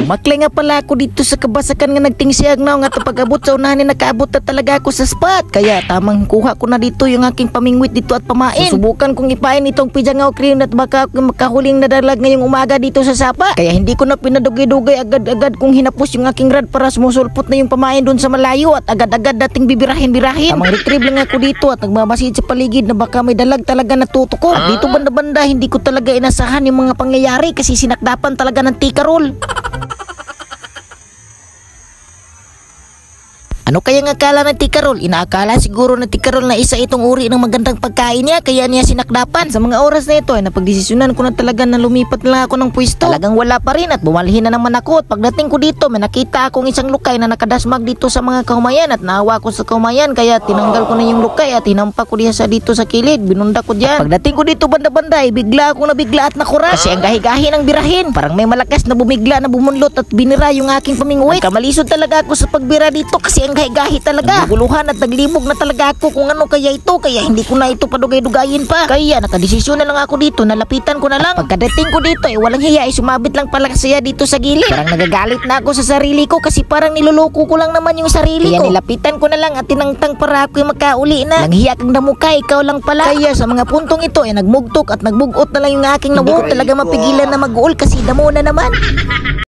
Sumakli nga pala ako dito sa kabasakan nga nagtingsiyag na nga pag-abot sa unahan ni nakaabot na talaga ako sa spot. Kaya tamang kuha ko na dito yung aking pamingwit dito at pamain. Susubukan kong ipain itong pijangaw cream at baka makahuling nadalag ngayong umaga dito sa sapa. Kaya hindi ko na pinadugay-dugay agad-agad kung hinapos yung aking rad para sumusulpot na yung pamain dun sa malayo at agad-agad dating bibirahin-birahin. Tamang retrieve lang ako dito at nagmamasid sa paligid na baka may dalag talaga na tutok ko. Dito banda-banda hindi ko talaga inasahan yung mga pangyayari kasi sinakdapan talaga ng tikarol. Ano kaya ang akala ng tikarol? Inaakala siguro ng tikarol na isa itong uri ng magandang pagkain niya kaya niya sinakdapan. Sa mga oras na ito ay napagdesisyonan ko na talaga na lumipat lang ako ng pwesto. Talagang wala pa rin at bumalhin na naman ako. At pagdating ko dito may nakita akong isang lukay na nakadasmag dito sa mga kahumayan at naawa ko sa kahumayan kaya tinanggal ko na yung lukay at hinampak ko diya sa dito sa kilid. Binunda ko diyan. Pagdating ko dito banda-banda ay bigla akong nabigla at nakura. Kasi ang gahi-gahi ng birahin. Parang may malakas na bumigla na bumunlot at binira yung aking pamingwit. Kamalisod talaga ako sa pagbira dito kasi ang gahi talaga. Naguguluhan at naglibog na talaga ako kung ano kaya ito. Kaya hindi ko na ito padugay-dugayin pa. Kaya nakadesisyon na lang ako dito. Nalapitan ko na lang. Pagkadating ko dito ay walang hiya ay sumabit lang pala siya dito sa gilid. Parang nagagalit na ako sa sarili ko kasi parang niloloko ko lang naman yung sarili ko. Kaya nilapitan ko na lang at tinangtang para ako yung makauli na. Nanghiya kang damukay, ikaw lang pala. Kaya sa mga puntong ito ay nagmugtok at nagbugot na lang yung aking nabuot. Talaga mapigilan na mag-uol kasi damo na naman.